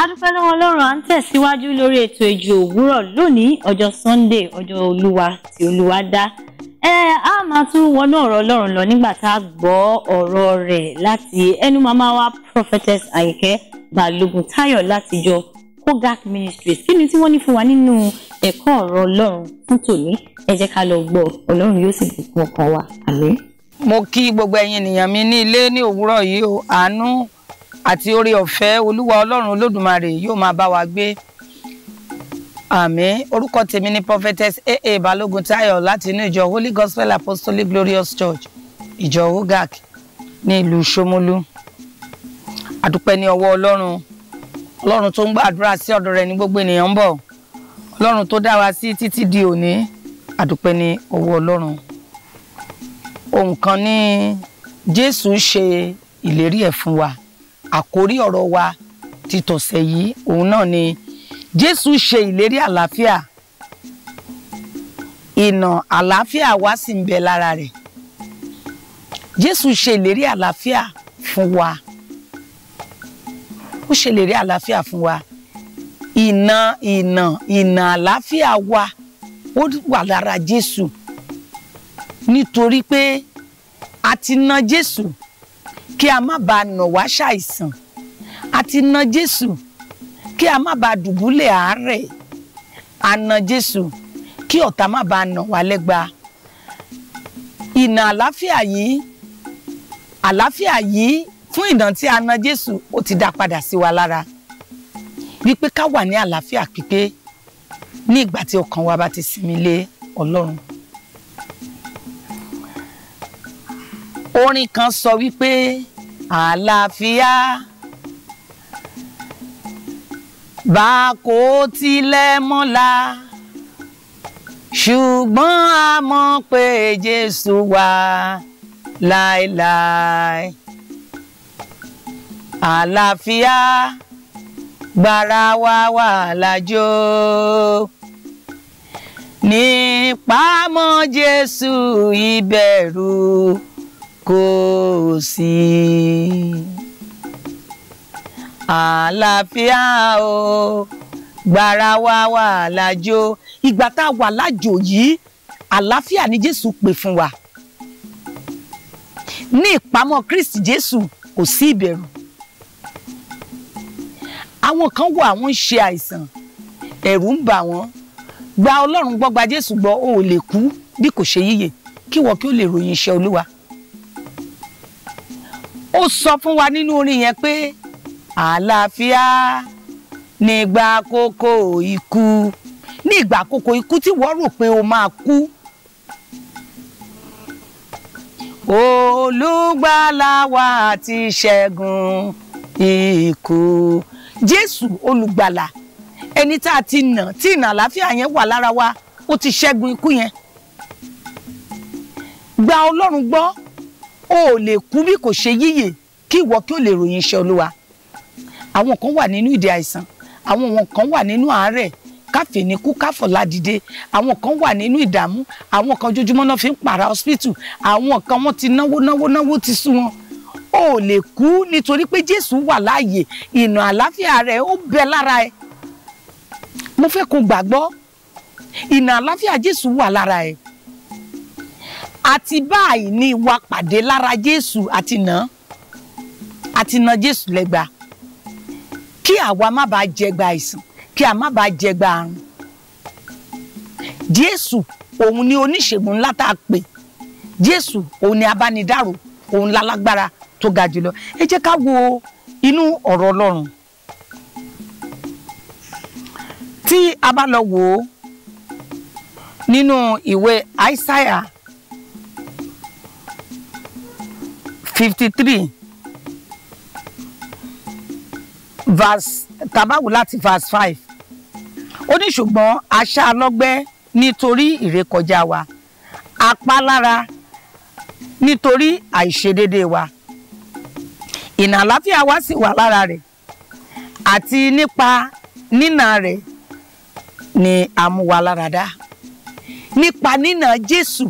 Adúpẹ́ lọ́wọ́ Ọlọ́run, à ń tẹ̀síwájú lórí ètò ìjọ òwúrọ̀ lónìí ọjọ́ Sunday, ọjọ́ Olúwa tí Olúwa dá. A máa tún wọnú ọ̀rọ̀ Ọlọ́run lọ nígbà tá a gbọ́ ọ̀rọ̀ rẹ̀ láti ẹnu màmá wa Prophetess Ayinke Balógun Táyọ̀ láti ìjọ Kogak Ministries. Kí ni tí wọ́n ní fún wa nínú ẹ̀kọ́ ọ̀rọ̀ Ọlọ́run fún tòní? Ẹ jẹ́ ká lọ gbọ́. Ọlọ́run yóò sì bùkún ọkàn wa. Àmín. Mo kí gbogbo ẹ̀yin ènìyàn mi ní ilé ní òwúrọ̀ yìí o. Àánú àti oore ọ̀fẹ́ Olúwa Ọlọ́run Olódùmarè yóò máa bá wa gbé. Àmín. Orúkọ tèmi ni Prophetess Balógun Táyọ̀ láti inú ìjọ Holy Gospel Apostolic Glorious Church, ìjọ Kogak ní ìlú Ṣómólú. Àdúpẹ́ ní ọwọ́ Ọlọ́run. Ọlọ́run tó ń gbàdúrà sí ọ̀dọ̀ rẹ̀ ní gbogbo ènìyàn ń bọ̀. Ọlọ́run tó dá wa sí títí di òní. Àdúpẹ́ ní ọwọ́ Ọlọ́run. Ohun kan ní Jésù ṣe ìlérí ẹ̀ fún wa. Àkórí ọ̀rọ̀ wa ti tọ̀sẹ̀ yìí òun náà ni Jésù ṣe ìlérí àlàáfíà. Ìnà àlàáfíà wa sì ń bẹ lára rẹ̀. Jésù ṣe ìlérí àlàáfíà fún wa. Ó ṣe ìlérí àlàáfíà fún wa. Ìnà àlàáfíà wa ó wà lára Jésù. Nítorí pé a ti na Jésù kí a má bàa nà wá ṣàìsàn. A ti na Jésù kí a má bàa dùbúlẹ̀ àárẹ̀. A na Jésù kí ọ̀tá má bàa nà wá lẹ́gba. Ìnà àlàáfíà yìí fún ìdán tí a na Jésù ó ti dá padà sí wa lára. Wípé ká wà ní àlàáfíà pípé ní ìgbà tí ọkàn wa bá ti sinmi lé Ọlọ́run. Orin kan sọ wípé àlàáfíà bá kò tilẹ̀ mọ́la, ṣùgbọ́n a mọ̀ pé Jésù wà láéláé. Àlàáfíà gbára wa wà lájò, nípa mọ̀ Jésù ìbẹ̀rù kò sí. Àlàáfíà o gbára wa wà lájò. Ìgbà tá a wà lájò yìí àlàáfíà ni Jésù pè fún wa. Ní ìpamọ́ Kristi Jésù kò sí ìbẹ̀rù. Àwọn kan wà wọ́n ń ṣe àìsàn, ẹ̀rù ń bà wọ́n. Gba Ọlọ́run gbọ́, gba Jésù gbọ́, o ò lè kú bí kò ṣe yíyè kí wọ́n kí ó lè ròyìn iṣẹ́ Olúwa. Ó sọ fún wa nínú orin yẹn pé àlàáfíà nígbà àkókò ikú. Ní ìgbà àkókò ikú tí wọ́n rò pé o máa kú, Olùgbàlà wa ti ṣẹ́gun ikú. Jésù olùgbàlà, ẹni tá a ti nà tí ìnà àlàáfíà yẹn wà lára wa, ó ti ṣẹ́gun ikú yẹn. Gba Ọlọ́run gbọ́, o ò lè kú bí kò ṣe yíyè kí ìwọ kí o lè ròyìn iṣẹ́ Olúwa. Àwọn kan wà nínú ìdè àìsàn, àwọn kan wà nínú àárẹ̀, káfè ní kú káfọ̀lá dìde. Àwọn kan wà nínú ìdààmú, àwọn kan ojoojúmọ́ náà fi ń pààrà hospital, àwọn kan wọ́n ti náwó ti sú wọn. O ò lè kú nítorí pé Jésù wà láàyè. Ìnà àlàáfíà rẹ̀ ó bẹ lára ẹ. Mo fẹ́ kó gbàgbọ́, ìnà àlàáfíà Jésù wà lára ẹ. Àti báyìí ní wa pàdé lára Jésù àti nà Jésù lẹ́gba. Kí àwa má bàa jẹgba àìsàn, kí a má bàa jẹgba àrùn. Jésù òun ni oníṣègùn ńlá tá a pè. Jésù òun ni abánidárò, òun lálágbára tó ga jùlọ. Ẹ jẹ́ ká wo inú ọ̀rọ̀ Ọlọ́run. Tí a bá lọ wò ó nínú ìwé Isaiah 53 verse tabawo láti verse 5. Ó ní ṣùgbọ́n a ṣá lọ́gbẹ́ nítorí ìrékọjá wa, a pa lára nítorí àìṣedéédéé wa. Ìnà àlàáfíà wa sì wà lára rẹ̀, àti nípa nínà rẹ̀ ni a mú wa lára dá. Nípa nínà Jésù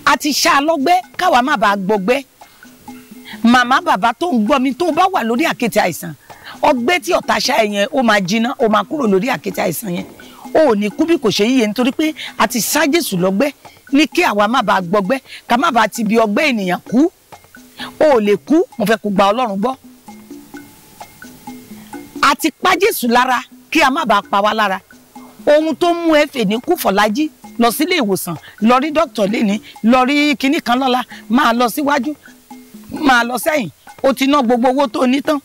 a ti ṣá lọ́gbẹ́ káwa má bàa gbọgbẹ́. Màmá bàbá tó ń gbọ́ mi, tó bá wà lórí àkéte àìsàn, ọgbẹ́ tí ọ̀tá ṣá ẹ yẹn ó máa jiná, ó máa kúrò lórí àkéte àìsàn yẹn. O ò ní kú bí kò ṣe yíyẹ, nítorí pé a ti sá Jésù lọ́gbẹ́ ní kí àwa má bàa gbọgbẹ́, ká má bàa ti bi ọgbẹ́ ènìyàn kú. O ò lè kú, mo fẹ́ kó gba Ọlọ́run gbọ́. A ti pa Jésù lára kí a má bàa pa wá lára. Ohun tó mú ẹ fè ní kú fọ̀lájí, lọ sílé ìwòsàn, lọ rí dókítà léni, lọ rí kinní kan lọ́la, máa lọ síwájú, máa lọ sẹ́yìn. O ti ná gbogbo owó tó ní tán.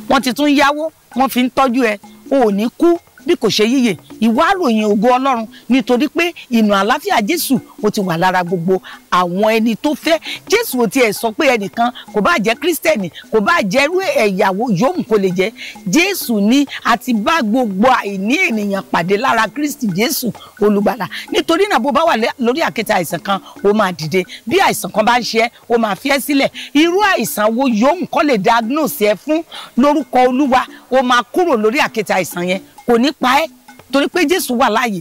Wọ́n ti tún yáwó, wọ́n fi ń tọ́jú ẹ. O ò ní kú bí kò ṣe yíyẹ. Ìwà àròyìn ògo Ọlọ́run, nítorí pé ìnà àlàáfíà Jésù ó ti wà lára gbogbo àwọn ẹni tó fẹ́. Jésù ò tiẹ̀ sọ pé ẹnìkan kò bá jẹ́ Kristẹni, kò bá jẹ́ irú ẹ̀yàwó yòówù kò lè jẹ́. Jésù ní àti bá gbogbo àìní ènìyàn pàdé lára Kristi Jésù olùgbàlà. Nítorí náà bó bá wà lórí àkéte àìsàn kan, ó máa dìde. Bí àìsàn kan bá ń ṣe ẹ́, ó máa fi ẹ́ sílẹ̀. Irú àìsàn wo yòówù kó lè diagnose ẹ fún, lórúkọ Olúwa, ó máa kúrò lórí àkéte àìsàn yẹn. Kò ní pa ẹ́, torí pé Jésù wà láàyè.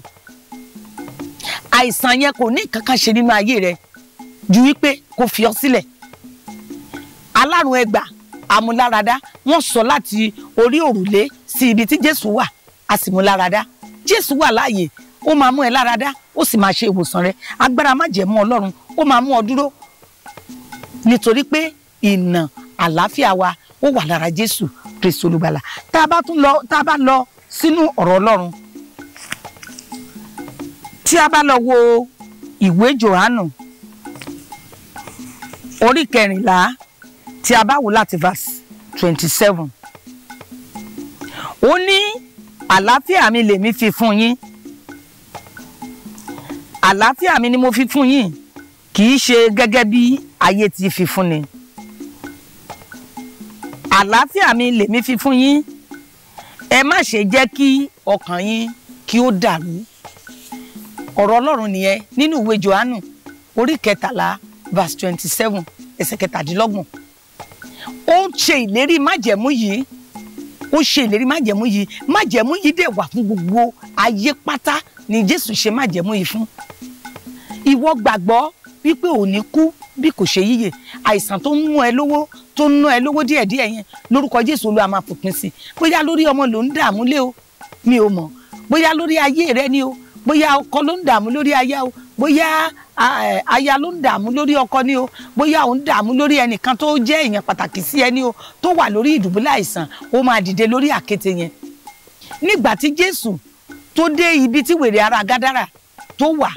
Àìsàn yẹn kò ní kankan ṣe nínú ayé rẹ ju wípé kó fi ọ́ sílẹ̀. Alárùn ẹgbà, amúláradá, wọ́n sọ láti orí òrùlé sí ibi tí Jésù wà, a sì mú láradá. Jésù wà láàyè, ó máa mú ẹ láradá, ó sì máa ṣe ìwòsàn rẹ. Agbára májẹ̀mú Ọlọ́run, ó máa mú ọ dúró, nítorí pé ìnà àlàáfíà wa ó wà lára Jésù Kristi olùgbàlà. Tá a bá lọ sínú ọ̀rọ̀ Ọlọ́run, tí a bá lọ wo ìwé Jòhánù orí 14, tí a bá wò láti verse 27, ó ní àlàáfíà mi lèmi fi fún yín, àlàáfíà mi ni mo fi fún yín, kì í ṣe gẹ́gẹ́ bí ayé ti fi fún ni. Àlàáfíà mi lèmi fi fún yín, ẹ má ṣe jẹ́ kí ọkàn yín kí ó dàrú. Ọ̀rọ̀ Ọlọ́run nìyẹn nínú ìwé Jòhánù orí 14 verse 27 ẹsẹ̀ 17. Ó ń ṣe ìlérí májẹ̀mú yìí, ó ṣe ìlérí májẹ̀mú yìí. Májẹ̀mú yìí dẹ̀ wà fún gbogbo ayé pátá ni Jésù ṣe májẹ̀mú yìí fún. Ìwọ gbàgbọ́ wípé ò ní kú bí kò ṣe yíyẹ. Àìsàn tó ń mú ẹ lówó, tó ń ná ẹ lówó díẹ̀díẹ̀ yẹn, lórúkọ Jésù Olúwa máa fòpin sí. Bóyá lórí ọmọ ló ń dààmú lé o, mi ò mọ̀. Bóyá lórí ayé rẹ ni o, bóyá ọkọ ló ń dààmú lórí aya o, bóyá aya ló ń dààmú lórí ọkọ ni o, bóyá ò ń dààmú lórí ẹnìkan tó jẹ́ èèyàn pàtàkì sí ẹni o, tó wà lórí ìdùbúlẹ̀ àìsàn, ó máa dìde lórí àkéte yẹn. Nígbà tí Jésù tó dé ibi tí wèrè ara Gádárà tó wà,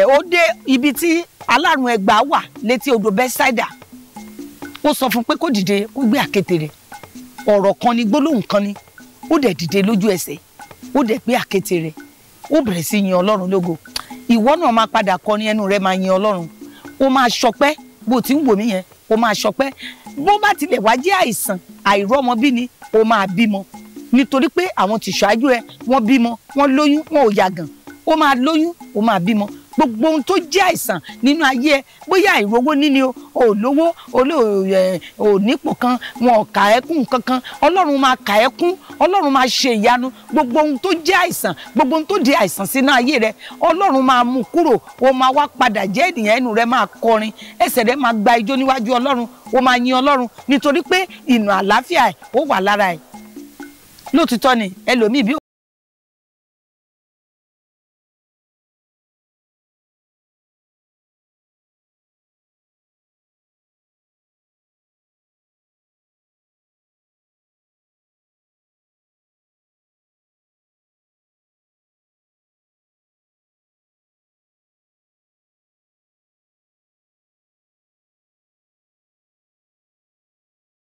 ó dé ibi tí alárùn ẹgbàá wà létí odò Bẹ́sáídà, ó sọ fún pé kó dìde kó gbé àkéte rẹ̀. Ọ̀rọ̀ kan ni, gbólóhùn kan ni, ó dẹ̀ dìde lójú ẹsẹ̀, ó dẹ̀ gbé àkéte rẹ̀, ó bẹ̀rẹ̀ sí yin Ọlọ́run lógo. Ìwọ náà máa padà kọrin, ẹnu rẹ máa yin Ọlọ́run, ó máa ṣọpẹ́. Bó ti ń wò mí yẹn, ó máa ṣọpẹ́. Bó bá tilẹ̀ wá jẹ́ àìsàn àìrọ́mọbí ni, ó máa bímọ, nítorí pé àwọn tí ṣáájú ẹ wọ́n bímọ, wọ́n lóyún, wọn ò yàgàn. Ó máa lóyún, ó máa bímọ. Gbogbo ohun tó jẹ́ àìsàn nínú ayé ẹ, bóyá àìrówó níní o, ò lówó, ò nípò kan, wọn ò kà ẹ́ kún kankan, Ọlọ́run máa kà ẹ́ kún, Ọlọ́run máa ṣe ìyanu. Gbogbo ohun tó jẹ́ àìsàn, gbogbo ohun tó di àìsàn sínú ayé rẹ, Ọlọ́run máa mú kúrò. Ó máa wá padà jẹ́ ènìyàn, ẹnu rẹ máa kọrin, ẹsẹ̀ rẹ máa gba ijó níwájú Ọlọ́run, ó máa yin Ọlọ́run, nítorí pé ìnà àlàáfíà ẹ̀ ó wà lára ẹ̀. Lóòtítọ́ ni ẹlòmíì bí